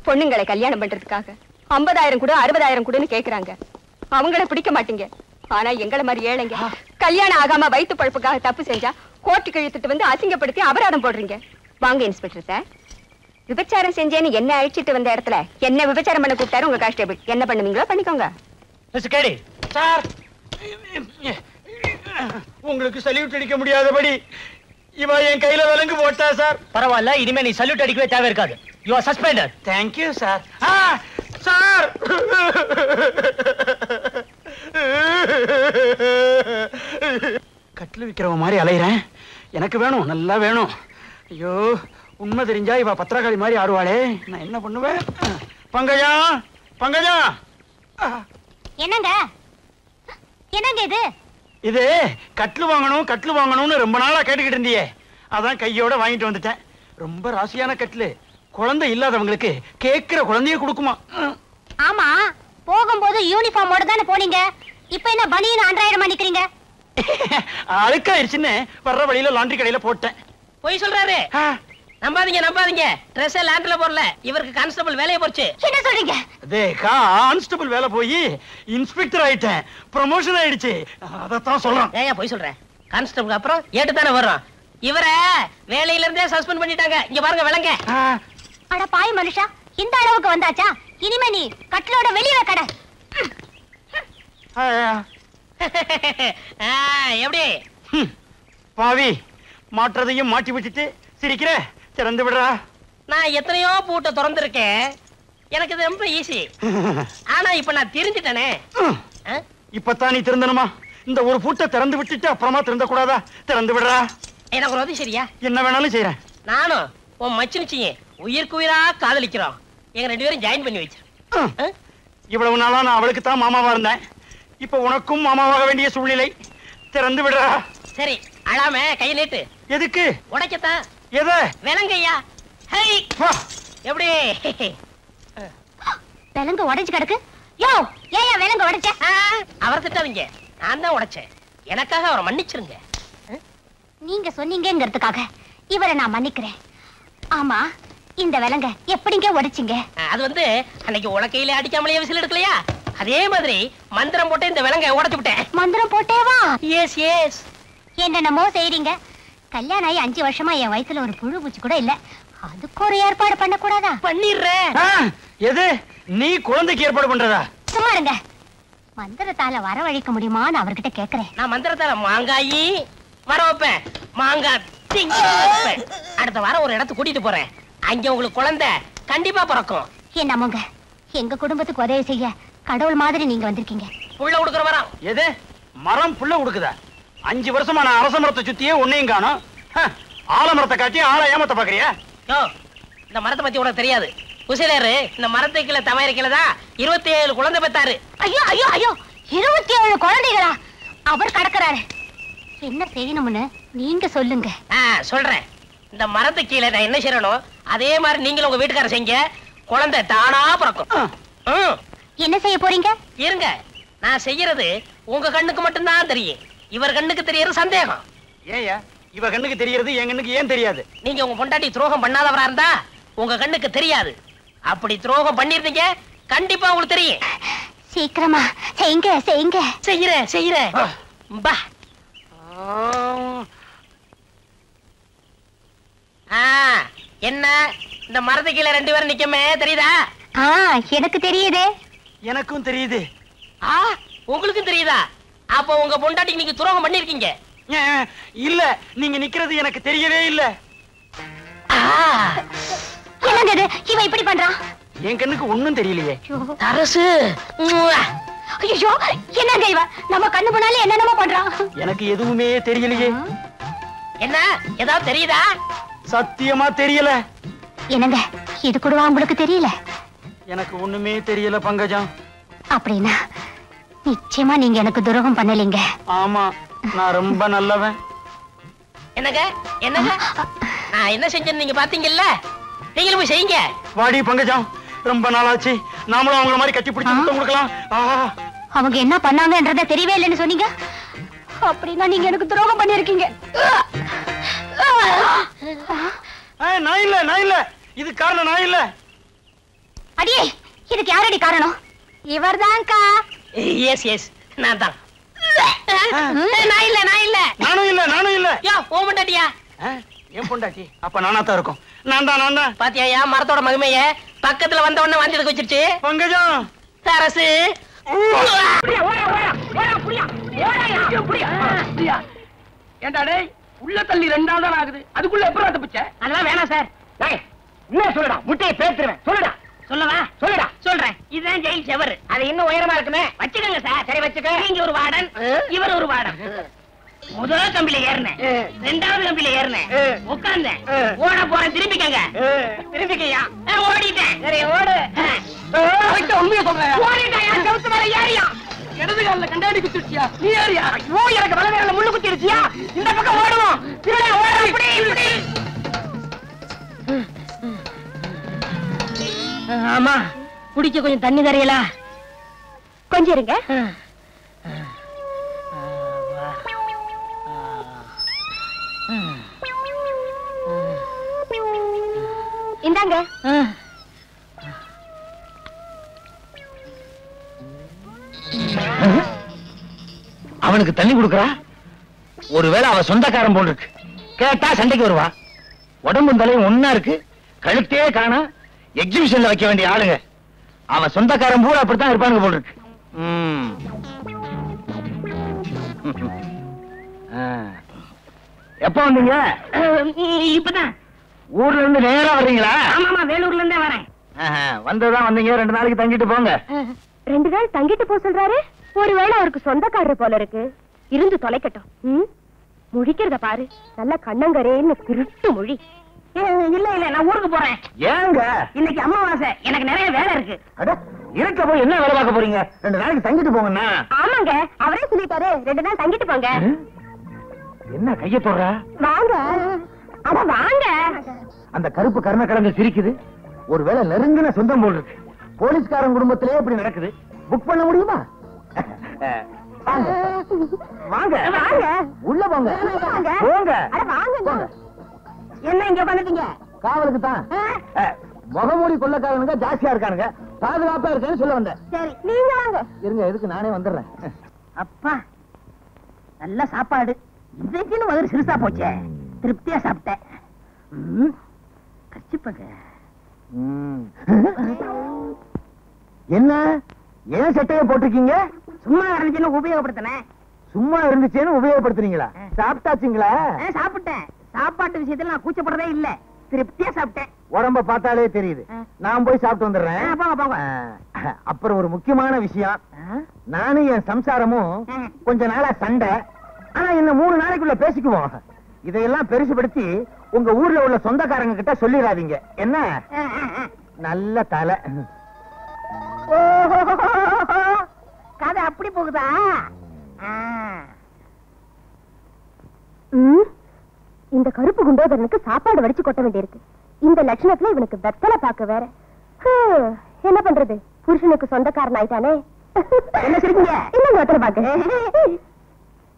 பொண்ணுங்களை கல்யாணம் பண்றதுக்காக 50,000 கூட 60,000 கூடன்னு கேக்குறாங்க. அவங்கள பிடிக்க மாட்டீங்க. ஆனா எங்களை மாதிரி ஏழைங்க கல்யாணம் ஆகாம வயிற்று பழப்புக்காக தப்பு செஞ்சா கோர்ட்டுக்கு இழுத்துட்டு வந்து அசிங்கப்படுத்தி அபராதம் போடுறீங்க. வாங்க இன்ஸ்பெக்டர் சார், விபச்சாரம் செஞ்சேன்னு என்ன அழிச்சிட்டு வந்த இடத்துல என்ன விபச்சாரம் பண்ண கூப்பிட்டாரு உங்க கான்ஸ்டேபிள். என்ன பண்ணுவீங்களோ பண்ணிக்கோங்க. சார், உங்களுக்கு சல்யூட் அடிக்க முடியாதபடி இவ என் கையில விலங்கு போட்டா சார். பரவாயில்ல, இனிமே நீ சல்யூட் அடிக்கவே தேவை இருக்காது. You are suspended. Thank you sir. Sir, கட்டில் விக்கிறவன் மாதிரி அலையிறேன். எனக்கு வேணும், நல்லா வேணும். ஐயோ, உண்மை தெரிஞ்சா இவ பத்திரகாளி மாதிரி ஆடுவாளே, நான் என்ன பண்ணுவேன்? பங்கஜா, பங்கஜா. என்னங்க என்னங்க இது? இது கட்டில் வாங்கணும், கட்டில் வாங்கணும்னு ரொம்ப நாளா கேட்டுக்கிட்டு இருந்தியே, அதான் கையோட வாங்கிட்டு வந்துட்டேன். ரொம்ப ராசியான கட்டில், குழந்தை இல்லாதவங்களுக்கு கேட்கிற குழந்தைய கொடுக்குமா. ஆமா, போகும்போது யூனிஃபார்மோட தானே போனீங்க. இப்ப என்ன பனியன் அன்றாயிரமா நிக்கிறீங்க? அழுக்காயிருச்சுன்னு வர்ற வழியில லாண்டரி கடையில போட்டேன். போய் சொல்றாரு. நம்பாதீங்க. ட்ரெஸ் லாண்டரில போடல, இவருக்கு கான்ஸ்டபிள் வேலையை போச்சு. என்ன சொல்றீங்க? கான்ஸ்டபிள் வேலை போய் இன்ஸ்பெக்டர் ஆயிட்டேன், ப்ரமோஷன் ஆயிடுச்சு. அதத்தான் சொல்றேன். ஏன் போய் சொல்றேன்? கான்ஸ்டபிள் அப்புறம் ஏட்டு தானே வர்றோம். இவரை வேலையில இருந்தே சஸ்பெண்ட் பண்ணிட்டாங்க. இங்க பாருங்க விலங்க. அட பாய் மனுஷா, இந்த அளவுக்கு வந்தாச்சா? இனிமே நீ கட்டிலோட வெளியே கடை. எப்படி பாவி, மாற்றதையும் மாட்டி விட்டுட்டு சிரிக்கிற, திறந்து விடுறா. நான் எத்தனையோ பூட்டை திறந்திருக்கேன், எனக்கு இது ரொம்ப ஈஸி. ஆனா இப்ப நான் தெரிஞ்சிட்டேனே. இப்பதான் நீ திறந்தனுமா? இந்த ஒரு பூட்டை திறந்து விட்டுட்டு அப்புறமா திறந்த கூடாதா? திறந்து விடுறா. எனக்கு ஒரு உதவி சரியா? என்ன வேணாலும் செய்யறேன். நானும் உன் மச்சினிச்சிங்க உயிருக்கு உயிரா காதலிக்கிறோம். எங்க 2 பேரும் ஜாயின் பண்ணி வச்சு. இவ்வளவு நாளா நான் அவளுக்கு தான் மாமாவா இருந்தேன். இப்ப உனக்கும் மாமாவாக வேண்டிய சூழ்நிலை. திறந்து விடுறா. சரி, அழாம கையை நீட்டு. எதுக்கு? உடைக்கத்தான். எத? விலங்கையா. எப்படி விலங்கு உடைச்சு கிடக்கு? யோ, ஏயா விலங்கு உடைச்ச? அவரை திட்டாதீங்க, நான் தான் உடைச்சேன். எனக்காக அவரை மன்னிச்சிருங்க. நீங்க சொன்னீங்கிறதுக்காக இவரை நான் மன்னிக்கிறேன். ஆமா, இந்த விலங்க எப்படிங்க உடைச்சிங்க? அது வந்து அன்னைக்கு உலக்கையில அடிக்காமலேயே விசில் எடுக்கலையா, அதே மாதிரி மந்திரம் போட்டு இந்த விலங்க உடைச்சு விட்டேன். மந்திரம் போட்டேவா? S S. என்னென்னமோ செய்றீங்க. கல்யாணம் ஆகி 5 வருஷமா என் வயசுல ஒரு புழு பூச்சி கூட இல்ல. அதுக்கு ஒரு ஏற்பாடு பண்ண கூடாதா? பண்ணிடுறேன். எது? நீ குழந்தைக்கு ஏற்பாடு பண்றதா? சும்மா இருங்க. மந்திரத்தால வரவழைக்க முடியுமான்னு அவர்கிட்ட கேக்குறேன். நான் மந்திரத்தால மாங்காயி வர வைப்பேன், மாங்காய் திங்க வைப்பேன். அடுத்த வாரம் ஒரு இடத்துக்கு கூட்டிட்டு போறேன். அங்க உங்களுக்கு குழந்தை கண்டிப்பா பிறக்கும். என்னமோங்க, எங்க குடும்பத்துக்கு உதவி செய்ய கடவுள் மாதிரி நீங்க வந்திருக்கீங்க. புள்ள கொடுக்குற வரம். எது? மரம் புள்ள கொடுக்குதா? 5 வருஷமா நான் அரச மரத்தை சுத்தியே ஒன்னையும் காணோம். ஆலமரத்தை காட்டி ஆளை ஏமாத்த பாக்குறியா? இந்த மரத்தை பத்தி உனக்கு தெரியாது. குசிலரு இந்த மரத்துக்கு கீழே தவறிக்கலதான் 27 குழந்தை பெத்தாரு. ஐயோ ஐயோ ஐயோ, 27 குழந்தைகளா? அவர் கடக்குறாரு. என்ன செய்யணும்னு நீங்க சொல்லுங்க. சொல்றேன். இந்த மரத்துக்கு கீழே நான் என்ன செய்யணும் அதே மாதிரி நீங்களும் உங்க வீட்டுக்காரர் செய்யுங்க. குழந்தை தானா பிறக்கும். என்ன செய்ய போறீங்க? இருங்க, நான் செய்யறது உங்க கண்ணுக்கு மட்டும்தான் தெரியும். இவர் கண்ணுக்கு தெரியறது சந்தேகம். ஏயா இவ கண்ணுக்கு தெரியறது என் கண்ணுக்கு ஏன் தெரியாது? நீங்க உங்க பொண்டாட்டி துரோகம் பண்ணாதவரா இருந்தா உங்க கண்ணுக்கு தெரியாது. அப்படி துரோகம் பண்ணிருந்தீங்க கண்டிப்பா உங்களுக்கு தெரியும். சீக்கிரமா செய்யுங்க செய்யுங்க. செய்யறேன். பா. என்ன இந்த மரத்து கீழே 2 பேரும் நிக்கமே தெரியுதா? எனக்கு தெரியுதே. எனக்கும் தெரியுது. உங்களுக்கும் தெரியுதா? அப்ப உங்க பொண்டாட்டிக்கு நீங்க துரோகம் பண்ணிருக்கீங்க. இல்ல, நீங்க நிக்கிறது எனக்கு தெரியவே இல்ல. என்னங்க இது? இவன் இப்படி பண்றான்? என் கண்ணுக்கு ஒண்ணும் தெரியலையே. அரசு. ஐயோ, என்னங்க இவன் நம்ம கண்ணு முன்னாலே என்னென்னமோ பண்றான்? எனக்கு எதுவுமே தெரியலையே. என்ன ஏதாவது தெரியுதா? சத்தியமா தெரியல. என்னங்க இது கூடவா உங்களுக்கு தெரியல? எனக்கு ஒண்ணுமே தெரியல பங்கஜம். அப்படின்னா நிச்சயமா நீங்க எனக்கு துரோகம் பண்ணலீங்க. ஆமா, நான் ரொம்ப நல்லவன். என்னங்க நான் என்ன செஞ்சேன்னு நீங்க பாத்தீங்கல்ல, நீங்களும் போய் செய்யுங்க. வாடி பங்கஜம், ரொம்ப நாளாச்சு. நாமளும் அவங்கள மாதிரி கட்டி பிடிச்சு முத்தம் கொடுக்கலாம். அவங்க என்ன பண்ணாங்கன்றத தெரியவே இல்லைன்னு சொன்னீங்க. அப்படின்னா நீங்க எனக்கு துரோகம் பண்ணிருக்கீங்க. நான் இல்ல, இது காரணம் நான் இல்ல. அடியே, இதுக்கு யாரடி காரணம்? இவர்தான்க்கா. எஸ் நான் தான். நான் இல்ல நானும் இல்ல. யோ, ஓ பொண்டாட்டியா? என் பொண்டாட்டி. அப்ப நானா தான் இருக்கும். நான் தான். பாத்தியா மரத்தோட மகிமைய? பக்கத்துல வந்த உடனே வாந்தி எடுக்க வச்சிருச்சு. பங்கஜம், அரசு. ஏண்டா டேய், உள்ள தள்ளி 2 நாள் தான் ஆகுது, அதுக்குள்ள எப்பறம் தப்பிச்ச? அதெல்லாம் வேணாம் சார். என்ன சொல்லுடா, முட்டையை பேத்துறேன். சொல்லுடா. சொல்றேன். இதுதான் ஜெயில் செவர். அது இன்னும் உயரமா இருக்குமே. வச்சுக்கோங்க சார். சரி வச்சுக்க. நீங்க ஒரு வார்டன், இவர் ஒரு வார்டன். முதல் கம்பியில ஏறினேன், 2வது கம்பியில ஏறினேன், உட்கார்ந்தேன். ஓட போறேன், திரும்பிக்கங்க. திரும்பிக்கையா? ஓடிட்டேன். சரி ஓடு. உண்மையை சொல்றேன். ஓடிட்டாயா? செவுத்து மேல ஏறியா? இடது காலில் கண்டாடி குத்திருச்சியா? நீ ஏறியா? ஐயோ, எனக்கு வலது காலில் முள்ளு குத்திருச்சியா? இந்த பக்கம் ஓடுவோம். திருட ஓட. இப்படி. ஆமா, குடிக்க கொஞ்சம் தண்ணி தரையலா? கொஞ்சம் இருங்க. இந்தாங்க. அவனுக்கு தண்ணி கொடுக்கறா. ஒருவேளை அவ சொந்தக்காரன் போல் இருக்கு. கேட்டா சண்டைக்கு வருவா. உடம்பும் தலையும் ஒன்னா இருக்கு. கழுத்தே காணா. எக்ஸிபிஷன்ல வைக்க வேண்டிய ஆளுங்க. அவன் சொந்தக்காரன் பூரா அப்படித்தான் இருப்பானுங்க போல் இருக்கு. எப்ப வந்தீங்க? இப்பதான். ஊர்ல இருந்து நேரா வர்றீங்களா? ஆமாமா, வேலூர்ல இருந்தே வரேன். வந்துதான் வந்தீங்க. 2 நாளைக்கு தங்கிட்டு போங்க. 2 நாள் தங்கிட்டு போக சொல்றாரு. ஒருவேளை அவருக்கு சொந்தக்காரர் போல இருக்கு. இருந்து தொலைக்கட்டும். முழிக்கிறத பாரு. நல்ல கண்ணங்கரேன்னு திருட்டு மொழி. இல்ல நான் ஊருக்கு போறேன். ஏங்க? இன்னைக்கு அமாவாசை, எனக்கு நிறைய வேலை இருக்கு. இருக்க போய் என்ன வேலை பார்க்க போறீங்க? 2 நாளைக்கு தங்கிட்டு போங்கண்ணா. ஆமாங்க, அவரே சொல்லிட்டாரு 2 நாள் தங்கிட்டு போங்க. என்ன கைய தொடுற? வாங்க. அட வாங்க. அந்த கருப்பு கர்ண கிழங்கு சிரிக்குது. ஒருவேளை நெருங்கின சொந்தம் போல் இருக்கு. போலீஸ்காரன் குடும்பத்திலே இப்படி நடக்குது. புக் பண்ண முடியுமா? வாங்க வாங்க. உள்ள போங்க. வாங்க. போங்க. அட வாங்க. என்ன இங்க உட்காந்துட்டீங்க? காவலுக்கு தான். முகமூடி கொள்ளக்காரனுங்க ஜாஸ்தியா இருக்கானுங்க. பாதுகாப்பா இருக்கேன்னு சொல்ல வந்தேன். சரி, நீங்க வாங்க. இருங்க, எதுக்கு நானே வந்துடுறேன். அப்பா, நல்ல சாப்பாடு. இதுக்குன்னு வயிறு சிறுசா போச்சே. திருப்தியா சாப்பிட்டேன். கச்சிப்பங்க. என்ன ஏன் சட்டையை போட்டிருக்கீங்க? சும்மா இருந்துச்சுன்னு உபயோகப்படுத்தினேன். சும்மா இருந்துச்சேன்னு உபயோகப்படுத்துறீங்களா? சாப்பிட்டாச்சுங்களா? சாப்பிட்டேன். சாப்பாட்டு விஷயத்துல நான் கூச்சப்படுறதே இல்ல. திருப்தியா சாப்பிட்டேன். உடம்ப பார்த்தாலே தெரியுது. நான் போய் சாப்பிட்டு வந்துடுறேன். போங்க போங்க. அப்புறம் ஒரு முக்கியமான விஷயம். நானும் என் சம்சாரமும் கொஞ்ச நாளா சண்டை. ஆனா இன்னும் 3 நாளைக்குள்ள பேசிக்குவோம். இதையெல்லாம் பெருசுபடுத்தி உங்க ஊர்ல உள்ள சொந்தக்காரங்க கிட்ட சொல்லிடாதீங்க. என்ன? நல்ல தலை. கதை அப்படி போகுதா? இந்த கருப்பு குண்டோதரனுக்கு சாப்பாடு வடிச்சு கொட்ட வேண்டியிருக்கு. இந்த லட்சணத்துல இவனுக்கு வெத்தலை பார்க்க வேற. என்ன பண்றது? புருஷனுக்கு சொந்தக்காரன் ஆயிட்டானே. என்ன சொல்றீங்க? என்னங்க வெத்தலை பாக்க?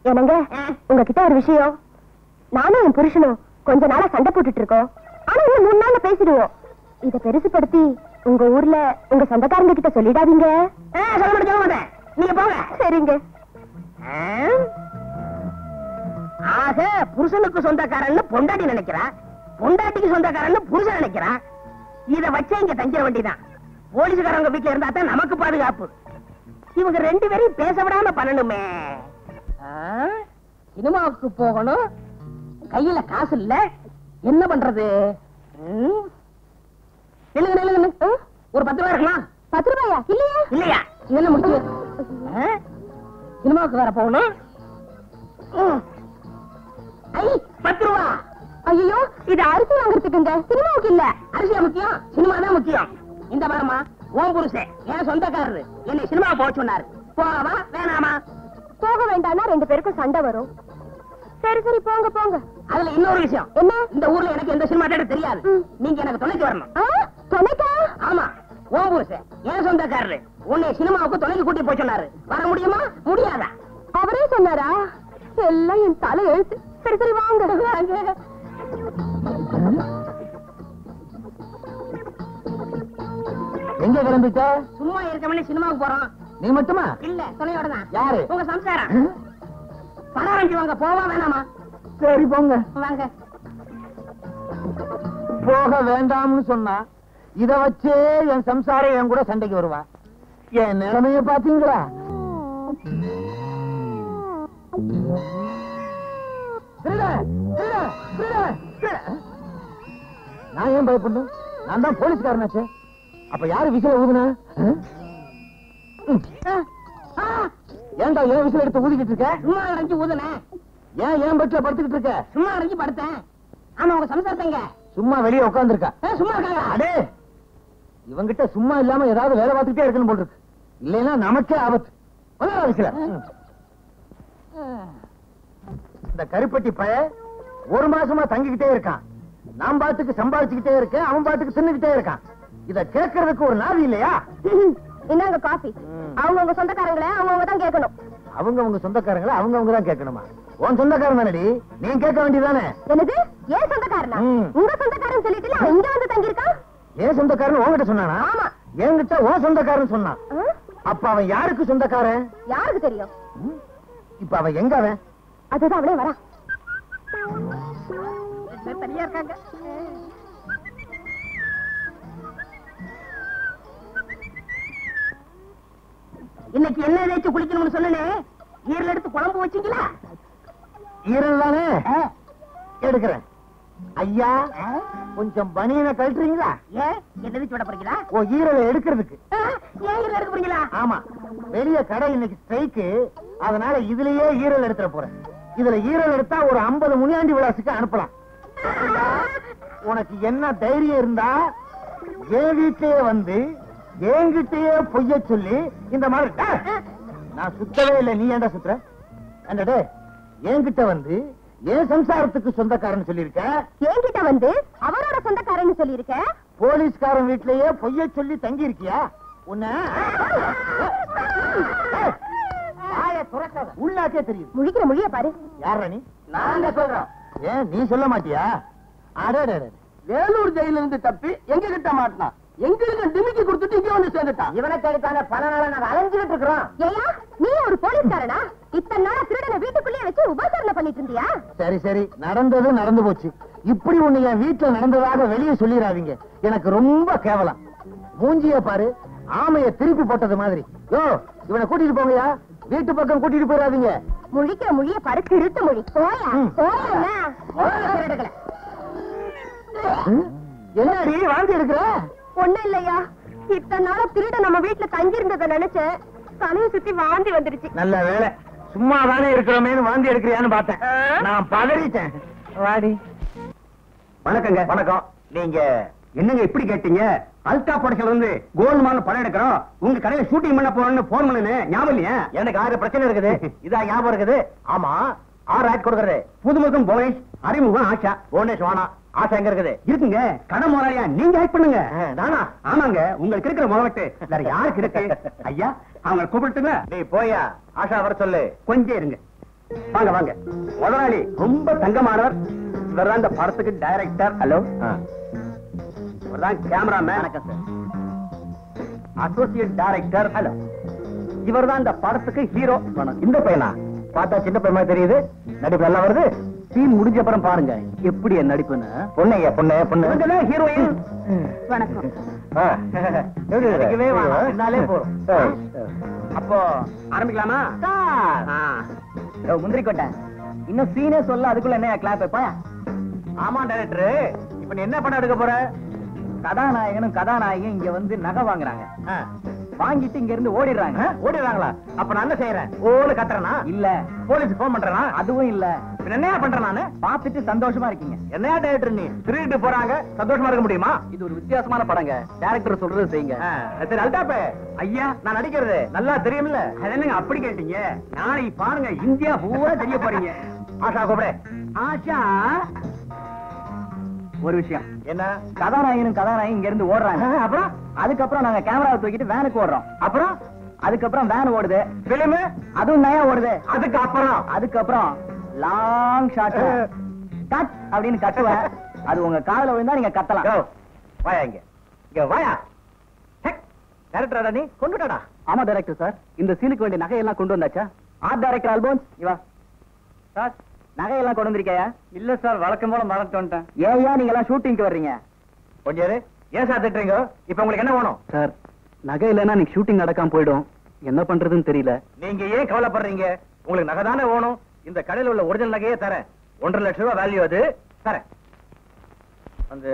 என்னங்க, உங்ககிட்ட ஒரு விஷயம். நானும் என் புருஷனும் கொஞ்ச நாளா சண்டை போட்டுட்டு இருக்கோம். ஆனா இன்னும் 3 நாள்ல பேசிடுவோம். இத பெருசுபடுத்தி உங்க ஊர்ல உங்க சொந்தக்காரங்க கிட்ட சொல்லிடாதீங்க. சொல்ல மாட்டேன். நீங்க போங்க. சரிங்க. ஆக புருஷனுக்கு சொந்தக்காரன்னு பொண்டாட்டி நினைக்கிறா, பொண்டாட்டிக்கு சொந்தக்காரன்னு புருஷன் நினைக்கிறா. இத வச்சே இங்க தங்கிட வேண்டியதான். போலீஸ்காரங்க வீட்டுல இருந்தா தான் நமக்கு பாதுகாப்பு. இவங்க 2 பேரையும் பேச விடாம பண்ணணுமே. சினிமாவுக்கு போகணும், கையில காசு இல்ல, என்ன பண்றது? ஒரு 10 ரூபாய் இருக்கலாம். 10 ரூபாயா? இல்லையா? இல்லையா? இதெல்லாம் முக்கியம். சினிமாவுக்கு வேற போகணும். 10 ரூபா. ஐயோ, இது அரிசி வாங்குறதுக்குங்க, சினிமாவுக்கு இல்ல. அரிசியா முக்கியம்? சினிமா தான் முக்கியம். இந்த பாருமா, உன் புருஷன் என் சொந்தக்காரரு என்னை சினிமா போக சொன்னாரு. போகவா வேணாமா? போக வேண்டாம்னா 2 பேருக்கும் சண்டை வரும். சரி சரி, போங்க போங்க. அதுல இன்னொரு விஷயம். என்ன? இந்த ஊர்ல எனக்கு எந்த சினிமா தேட்டர் தெரியாது. நீங்க எனக்கு துணைக்கு வரணும். துணைக்கா? ஆமா, உன் புருஷன் என் சொந்தக்காரரு உன்னை சினிமாவுக்கு துணைக்கு கூட்டி போய் சொன்னாரு. வர முடியுமா முடியாதா? அவரே சொன்னாரா? எல்லாம் என் தலை எழுத்து. சரி சரி, வாங்க. எங்க கிளம்பிட்ட? சும்மா இருக்கவனே சினிமாவுக்கு போறோம். நீ மட்டுமா? இல்ல, துணையோட தான். யாரு? உங்க சம்சாரம். பணம் வாங்கி வாங்க. போவா வேணாமா? சரி போங்க. வாங்க. போக வேண்டாம்னு சொன்னா இத வச்சே என் சம்சாரம் என் கூட சண்டைக்கு வருவா. என் நிலைமைய பாத்தீங்களா? நான் ஏன் பயப்படணும்? நான் தான் போலீஸ்காரனாச்சே. அப்ப யாரு விசில ஊதுனா? ஏன்டா ஏன் விசில் எடுத்து ஊதிக்கிட்டு இருக்க? சும்மா அடைஞ்சு ஊதுனேன். ஏன் பெட்ல படுத்துக்கிட்டு இருக்க? சும்மா அடைஞ்சு படுத்தேன். ஆமா, உங்க சம்சாரத்தைங்க சும்மா வெளியே உட்கார்ந்து இருக்கா? சும்மா இருக்காங்க. அடே, இவங்கிட்ட சும்மா இல்லாம ஏதாவது வேலை பார்த்துட்டே இருக்கணும் போல் இருக்கு. இல்லைன்னா நமக்கே ஆபத்து. இந்த கருப்பட்டி பய 1 மாசமா தங்கிக்கிட்டே இருக்கான். நான் பாட்டுக்கு சம்பாதிச்சுக்கிட்டே இருக்கேன், அவன் பாட்டுக்கு தின்னுக்கிட்டே இருக்கான். இத கேட்கறதுக்கு ஒரு நாதி இல்லையா? இந்தாங்க காஃபி. அவங்க சொந்தக்காரங்களே அவங்க தான் கேட்கணும். அவங்க சொந்தக்காரங்களை அவங்க தான் கேட்கணுமா? உன் சொந்தக்காரன் தானடி, நீ கேட்க வேண்டியதானே? என்னது ஏன் சொந்தக்காரனா? உங்க சொந்தக்காரன் சொல்லிட்டு அவன் இங்க வந்து தங்கி இருக்கான். ஏன் சொந்தக்காரன் உன்கிட்ட சொன்னானா? ஆமா. என்கிட்ட உன் சொந்தக்காரன் சொன்னான். அப்ப அவன் யாருக்கு சொந்தக்காரன்? யாருக்கு தெரியும்? இப்ப அவன் எங்க? அவன் அதுதான் அவளே வரா. சரியா இருக்காங்க. இன்னைக்கு என்ன ஏதாச்சும் குளிக்கணும்னு சொன்னே, ஈரல் எடுத்து குழம்பு வச்சீங்களா? ஈரல் தானே எடுக்கிறேன். ஐயா கொஞ்சம் பனியனை கழட்டுறீங்களா? ஏன் என்ன வச்சு விட போறீங்களா? ஓ, ஈரலை எடுக்கிறதுக்கு. ஏன் ஈரல் எடுக்க போறீங்களா? ஆமா, வெளிய கடை இன்னைக்கு ஸ்ட்ரைக்கு, அதனால இதுலயே ஈரல் எடுத்துற போறேன். இதுல ஈரல் எடுத்தா ஒரு 50 முனியாண்டி விலாசுக்கு அனுப்பலாம். உனக்கு என்ன தைரியம் இருந்தா என் வீட்லயே வந்து என்கிட்டயே பொய்ய சொல்லி இந்த மாதிரி நான் சுத்தவே இல்லை, நீ ஏன்டா சுத்துற? என்னடே, என்கிட்ட வந்து ஏன் சம்சாரத்துக்கு சொந்தக்காரன் சொல்லிருக்க, என்கிட்ட வந்து அவரோட சொந்தக்காரன்னு சொல்லிருக்க, போலீஸ்காரன் வீட்லயே பொய்ய சொல்லி தங்கி இருக்கியா? உன்ன உள்ளாக்கே தெரியுது. முழிக்கிற மொழிய பாரு. யார நீ? நாங்க சொல்றோம். ஏன் நீ சொல்ல மாட்டியா? வேலூர் ஜெயில இருந்து தப்பி எங்க கிட்ட மாட்டினான், எங்களுக்கு டிமிக்கி கொடுத்துட்டு இங்க வந்து சேர்ந்துட்டான். இவனை கேட்டான பல நாளா நாங்க அலைஞ்சுக்கிட்டு இருக்கிறோம். ஏயா நீ ஒரு போலீஸ்காரனா? இத்தனை நாளா திருடனை வீட்டுக்குள்ளேயே வச்சு உபசாரணை பண்ணிட்டு இருந்தியா? சரி சரி, நடந்தது நடந்து போச்சு. இப்படி ஒண்ணு என் வீட்டுல நடந்ததாக வெளியே சொல்லிடாதீங்க, எனக்கு ரொம்ப கேவலம். மூஞ்சிய பாரு, ஆமைய திருப்பி போட்டது மாதிரி. யோ, இவனை கூட்டிட்டு போங்கயா, வீட்டு பக்கம் கூட்டிட்டு போயிடாதீங்க. முழிக்கிற மொழிய பாரு, திருட்டு மொழி. போயா போயா. என்னடி வாந்தி எடுக்கிற? ஒண்ணும் இல்லையா, இத்தனை நாளா திருட நம்ம வீட்டுல தங்கி இருந்ததை நினைச்சேன், தலையை சுத்தி வாந்தி வந்துருச்சு. நல்ல வேலை, சும்மா தானே இருக்கிறோமேனு வாந்தி எடுக்கிறியான்னு பார்த்தேன். நான் பதறிட்டேன். வாடி. வணக்கங்க. வணக்கம். நீங்க என்னங்க இப்படி கேட்டீங்க? அல்டா படத்துல இருந்து கோல்மால் படம் எடுக்கிறோம், உங்க கடையில ஷூட்டிங் பண்ண போறோம்னு போன் பண்ணனே, ஞாபகம் இல்லையா? எனக்கு 6 பிரச்சனை இருக்குது, இதா ஞாபகம் இருக்குது. ஆமா, 6 ஆட் கொடுக்கறது. புதுமுகம் புவனேஷ், அறிமுகம் ஆஷா. புவனேஷ் வானா, ஆசை எங்க இருக்குது? இருக்குங்க, கடை முதலாளியா நீங்க ஆக்ட் பண்ணுங்க. நானா? ஆமாங்க, உங்களுக்கு இருக்கிற முதலட்டு வேற யாருக்கு இருக்கு? ஐயா, அவங்க கூப்பிட்டுங்க. நீ போயா, ஆஷா வர சொல்லு. கொஞ்சம் இருங்க. வாங்க வாங்க. முதலாளி ரொம்ப தங்கமானவர். இவர்தான் இந்த படத்துக்கு டைரக்டர். ஹலோ. இவர்தான் கேமராமேன். வணக்கம் சார். Associate director. ஹலோ. இவர்தான் இந்த படத்துக்கு ஹீரோ. இந்த பையனா? பார்த்தா சின்ன பையமா தெரியுது, நடிப்பு நல்லா வருது. சீன் முடிஞ்ச அப்புறம் பாருங்க எப்படி என் நடிப்புன்னு. பொண்ணையா? பொண்ணு ஹீரோயின். வணக்கம். நடிக்கவே வேணாம், என்னாலே போறோம். அப்போ ஆரம்பிக்கலாமா? முந்திரி கொட்டை, இன்னும் சீனே சொல்ல, அதுக்குள்ள என்ன கிளாப் வைப்பா? ஆமா டைரக்டர், இப்ப நீ என்ன படம் எடுக்க போற? கதாநாயகனும் கதாநாயகன் இங்க வந்து நகை வாங்குறாங்க, வாங்கிட்டு இங்க இருந்து ஓடிடுறாங்க. ஓடிடுறாங்களா? அப்ப நான் என்ன செய்யறேன்? ஓடு கத்துறனா? இல்ல. போலீஸ் போன் பண்றேனா? அதுவும் இல்ல. என்னையா பண்றேன் நானு? பாத்துட்டு சந்தோஷமா இருக்கீங்க. என்னையா டைரக்டர் நீ? திருட்டு போறாங்க, சந்தோஷமா இருக்க முடியுமா? இது ஒரு வித்தியாசமான படங்க, டைரக்டர் சொல்றது செய்யுங்க. சரி அல்டாப்பே ஐயா, நான் நடிக்கிறது நல்லா தெரியும்ல. என்னங்க அப்படி கேட்டீங்க? நாளைக்கு பாருங்க, இந்தியா பூரா தெரிய போறீங்க. ஆஷா கூப்பிடு. ஆஷா, ஒரு விஷயம். என்ன? கதாநாயகனும் கதாநாயகன் இங்க இருந்து ஓடுறாங்க. அப்புறம் அதுக்கப்புறம் நாங்க கேமராவை தூக்கிட்டு வேனுக்கு ஓடுறோம். அப்புறம் அதுக்கப்புறம் வேன் ஓடுது, பிலிம் அதுவும் நயா ஓடுது. அதுக்கப்புறம் லாங் ஷாட் கட் அப்படின்னு கட்டுவேன். அது உங்க காதுல விழுந்தா நீங்க கத்தலாம். வாயா இங்க வாயா. டைரக்டரா நீ? கொண்டுட்டாடா. ஆமா டைரக்டர் சார், இந்த சீனுக்கு வேண்டிய நகையெல்லாம் கொண்டு வந்தாச்சா? ஆர்ட் டைரக்டர் ஆல்போன்ஸ் இவா சார், நகையெல்லாம் கொண்டு வந்திருக்கையா? இல்ல சார், வழக்கம் போல மறந்து வந்துட்டேன். ஏயா நீங்க எல்லாம் ஷூட்டிங்க்கு வர்றீங்க? கொஞ்சம் ஏன் சார் திட்டுறீங்க? இப்ப உங்களுக்கு என்ன வேணும்? சார், நகை இல்லைன்னா நீங்க ஷூட்டிங் நடக்காம போயிடும், என்ன பண்றதுன்னு தெரியல. நீங்க ஏன் கவலைப்படுறீங்க? உங்களுக்கு நகை தானே வேணும். இந்த கடையில் உள்ள ஒரிஜினல் நகையே தரேன். 1.5 லட்சம் ரூபாய் வேல்யூ அது தரேன். அந்த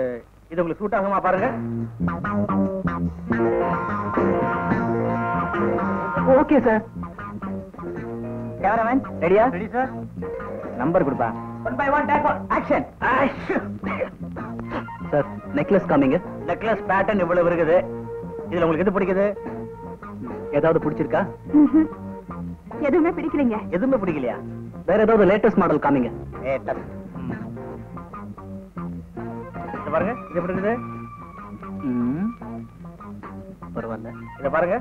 இது உங்களுக்கு சூட் ஆகுமா பாருங்க. Okay sir. கேமராமேன் ரெடியா? Ready sir. நம்பர் கொடுப்பா. 1 by 1 take action. Sir, necklace காமிங்க. நெக்லஸ் பேட்டர்ன் இவ்வளவு இருக்குது. இதுல உங்களுக்கு எது பிடிக்குது? ஏதாவது பிடிச்சிருக்கா? எதுவுமே பிடிக்கலீங்க. எதுவுமே பிடிக்கலையா? வேற ஏதாவது லேட்டஸ்ட் மாடல் காமிங்க. இத பாருங்க, இது எப்படி இருக்குது? பரவாயில்ல. இத பாருங்க.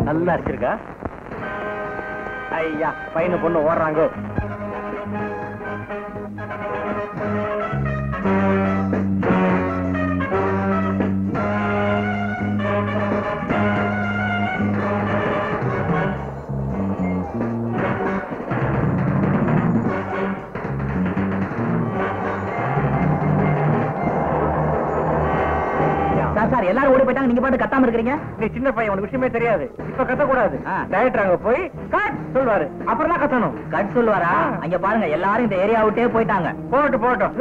நல்லா அடிச்சிருக்கா. ஐயா பையனு பொண்ணு ஓடுறாங்க. சார் எல்லாரும் ஓடி போயிட்டாங்க, நீங்க பாட்டு கத்தாம இருக்கீங்க. நீ சின்ன பையன், உனக்கு விஷயமே தெரியாது. இப்ப கத்த கூடாது. டைரக்டர் அங்க போய் கட் சொல்வாரு, அப்புறம் தான் கத்தணும். கட் சொல்லுவாரா? அங்க பாருங்க எல்லாரும் இந்த ஏரியா விட்டே போயிட்டாங்க. போட்டோம்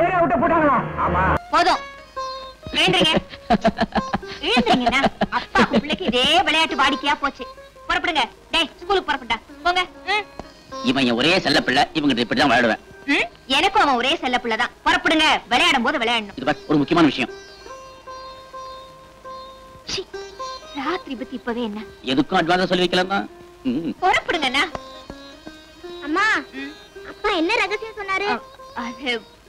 ஏரியா விட்டு போட்டாங்களா? ஆமா போதும் எழுந்துறீங்கன்னா அப்பா பிள்ளைக்கு இதே விளையாட்டு வாடிக்கையா போச்சு. புறப்படுங்க. டேய் ஸ்கூலுக்கு புறப்பட்டா போங்க. இவன் ஒரே செல்ல பிள்ளை, இவங்க இப்படிதான் விளையாடுவேன். எனக்கும் அவன் ஒரே செல்ல பிள்ளைதான். புறப்படுங்க. விளையாடும் போது விளையாடணும். இது ஒரு முக்கியமான விஷயம். ராத்திரி பத்தி இப்பவே என்ன எதுக்கும் அட்வான்ஸா சொல்லி வைக்கலாம். புறப்படுங்கண்ணா. அம்மா அப்பா என்ன ரகசியம் சொன்னாரு? அது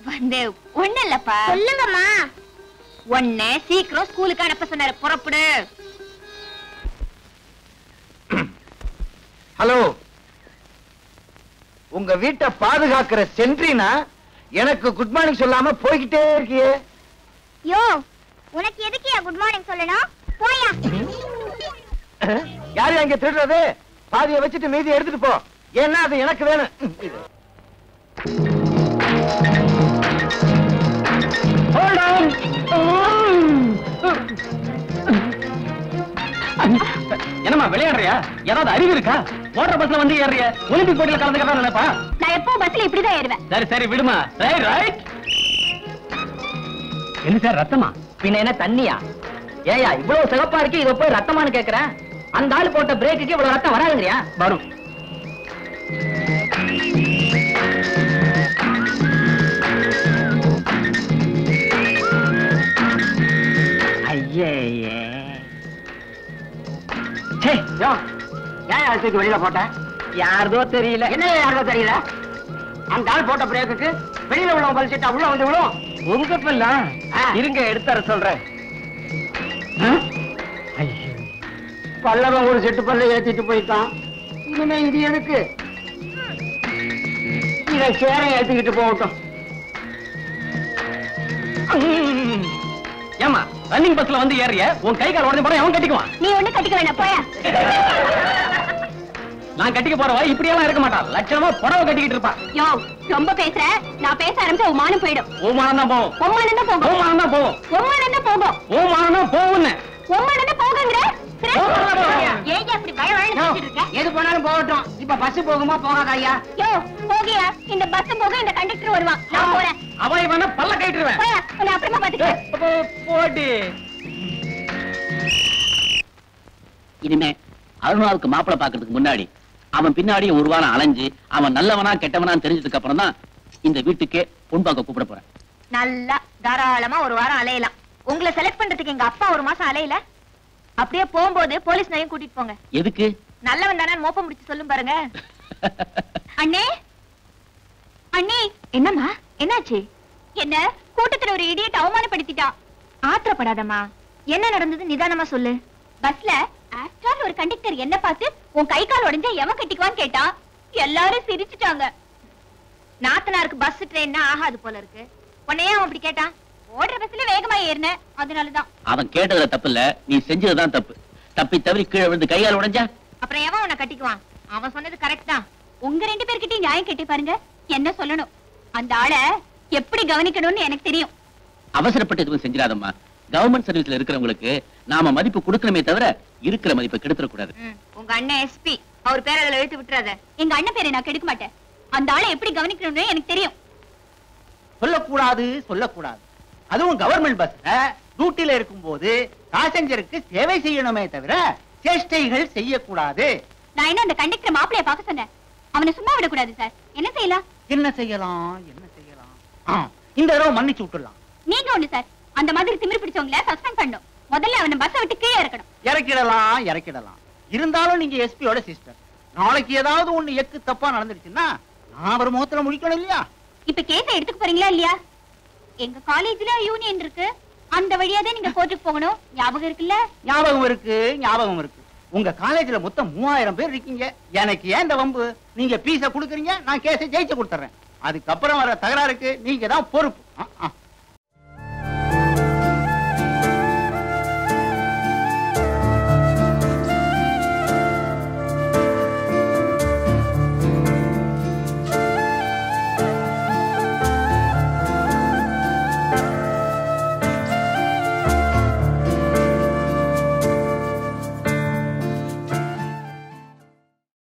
வந்து ஒண்ணு இல்லப்பா. சொல்லுங்கம்மா. ஒண்ணு சீக்கிரம் ஸ்கூலுக்கு அனுப்ப சொன்னாரு. புறப்படு. ஹலோ, உங்க வீட்டை பாதுகாக்கிற சென்ட்ரினா எனக்கு குட் மார்னிங் சொல்லாம போய்கிட்டே இருக்கியே. யோ உனக்கு எதுக்கு குட் மார்னிங் சொல்லணும்? போயா. யாரு அங்க திருடுறது? பாதியை வச்சுட்டு மீதி எடுத்துட்டு போ. ஏன்னா அது எனக்கு வேணும். என்னமா விளையாடுறியா? ஏதாவது அறிவு இருக்கா? ஓடுற பஸ்ல வந்து ஏறிய ஒலிம்பிக் போட்டியில கலந்துக்கிறதா நினைப்பா? நான் எப்போ பஸ்ல இப்படிதான் ஏறுவேன். சரி சரி விடுமா. ரைட். என்ன சார் ரத்தமா? பின்ன என்ன தண்ணியா? ஏயா இவ்வளவு சிவப்பா இருக்கு, இத போய் ரத்தமானு கேக்குறேன். அந்த ஆளு போட்ட பிரேக்குக்கு இவ்வளவு ரத்தம் வராதுங்கறியா? வரும். ஐயே ஏன் வெளியில போட்ட? யாரதோ தெரியல. என்ன யாரோ தெரியல? அந்த ஆள் போட்ட பிரேக்குக்கு வெளியில உள்ள பலிச்சிட்டா உள்ள வந்து விழும். உங்க பிள்ள இருங்க எடுத்தார சொல்றேன். பல்லவன் ஒரு செட்டு பல்ல ஏத்திட்டு போயிட்டான். இனிமே இது எதுக்கு? இத சேர ஏத்திக்கிட்டு போகட்டும். ஏமா ரன்னிங் பஸ்ல வந்து ஏறிய உன் கை கால் உடஞ்சு போற அவன் கட்டிக்குவான். நீ ஒண்ணு கட்டிக்க வேணாம். போயா. நான் கட்டிக்க போறவா இப்படி எல்லாம் இருக்க மாட்டான். லட்சணமா புடவை கட்டிக்கிட்டு இருப்பா. யோ ரொம்ப பேசுற. நான் பேச ஆரம்பிச்சா உன் மானம் போயிடும். ஓமானம் தான் போகும். உம்மானம் தான் போகும். ஓமானம் தான் போகும். உம்மானம் தான் போகும். ஓமானம் தான் போகும்னு. உம்மானம் தான் போகுங்கற. ஏன் அப்படி பயவழன்னு பேசிட்டு இருக்க? எது போனாலும் போகட்டும். இப்ப பஸ் போகுமா போகாதா ஐயா? யோ போகியா. இந்த பஸ் போக இந்த கண்டக்டர் வருவான். நான் போறேன். அவன் இவன பல்ல கட்டிடுவேன். போயா. நான் அப்புறமா பாத்துக்கிறேன். போடி. இனிமே அருணாவுக்கு மாப்பிளை பாக்குறதுக்கு முன்னாடி அவன் பின்னாடி ஒரு வாரம் அலைஞ்சு அவன் நல்லவனா கெட்டவனா தெரிஞ்சதுக்கு அப்புறம் தான் இந்த வீட்டுக்கே பொன் பார்க்க கூப்பிட போறேன். நல்லா தாராளமா ஒரு வாரம் அலையலாம். உங்களை செலக்ட் பண்றதுக்கு எங்க அப்பா ஒரு மாசம் அலையல. அப்படியே போகும்போது போலீஸ் நையும் கூட்டிட்டு போங்க. எதுக்கு? நல்லவன் தானே மோப்பம் முடிச்சு சொல்லும் பாருங்க. அண்ணே அண்ணே. என்னம்மா என்னாச்சு? என்ன கூட்டத்துல ஒரு இடியட் அவமானப்படுத்திட்டா. ஆத்திரப்படாதம்மா. என்ன நடந்தது நிதானமா சொல்லு. பஸ்ல ஆக்சுவல் ஒரு கண்டக்டர் என்ன பார்த்து உன் கை கால் உடைஞ்சா எவன் கட்டிக்குவான்னு கேட்டா. எல்லாரும் சிரிச்சுட்டாங்க. நாத்தனாருக்கு பஸ் ட்ரெயின்னா ஆகாது போல இருக்கு. உன்னையே அவன் அப்படி கேட்டான். ஓடுற பஸ்ல வேகமா ஏறின அதனாலதான். அவன் கேட்டதுல தப்பு இல்ல, நீ செஞ்சதுதான் தப்பு. தப்பி தவறி கீழே விழுந்து கையால் உடைஞ்சா அப்புறம் எவன் உன்னை கட்டிக்குவான்? அவன் சொன்னது கரெக்ட் தான். உங்க ரெண்டு பேர்கிட்டயும் நியாயம் கேட்டு பாருங்க. என்ன சொல்லணும்? அந்த ஆளை எப்படி கவனிக்கணும்னு எனக்கு தெரியும். அவசரப்பட்டு எதுவும் செஞ்சிடாதம்மா. கவர்மெண்ட் சர்வீஸ்ல இருக்கிறவங்களுக்கு நாம மதிப்பு கொடுக்கணுமே தவிர இருக்கிற மதிப்பை கெடுத்துடக்கூடாது. உங்க அண்ணன் எஸ்பி அவர் பேரை அதுல எழுத்து விட்டுறாத. எங்க அண்ணன் பேரை நான் கெடுக்க மாட்டேன். அந்த ஆளை எப்படி கவனிக்கணும்னு எனக்கு தெரியும். சொல்லக்கூடாது சொல்லக்கூடாது. அதுவும் கவர்மெண்ட் பஸ்ல டியூட்டில இருக்கும்போது பாசஞ்சருக்கு சேவை செய்யணுமே தவிர சேஷ்டைகள் செய்யக்கூடாது. நான் என்ன அந்த கண்டக்டர் மாப்பிளைய பார்க்க சொன்னேன். அவனை சும்மா விடக்கூடாது சார். என்ன செய்யலாம்? என்ன செய்யலாம் என்ன செய்யலாம்? இந்த தடவை மன்னிச்சு விட்டுடலாம். நீங்க ஒண்ணு சார், அந்த மாதிரி திமிரு பிடிச்சவங்கள சஸ்பெண்ட் பண்ணும். முதல்ல அவனை பஸ்ஸை விட்டு கீழே இறக்கணும். இறக்கிடலாம். இருந்தாலும் நீங்க எஸ்பியோட சிஸ்டர். நாளைக்கு ஏதாவது ஒண்ணு எக்கு தப்பா நடந்துருச்சுன்னா நான் ஒரு முகத்துல முடிக்கணும் இல்லையா? இப்ப கேஸ எடுத்துக்க போறீங்களா இல்லையா? எங்க காலேஜ்ல யூனியன் இருக்கு. அந்த வழியா தான் நீங்க கோர்ட்டுக்கு போகணும். ஞாபகம் இருக்குல்ல? ஞாபகம் இருக்கு. உங்க காலேஜ்ல மொத்தம் 3000 பேர் இருக்கீங்க. எனக்கு ஏன் இந்த வம்பு? நீங்க பீஸ குடுக்குறீங்க, நான் கேஸை ஜெயிச்சு கொடுத்துறேன். அதுக்கப்புறம் வர தகராறுக்கு நீங்க தான் பொறுப்பு.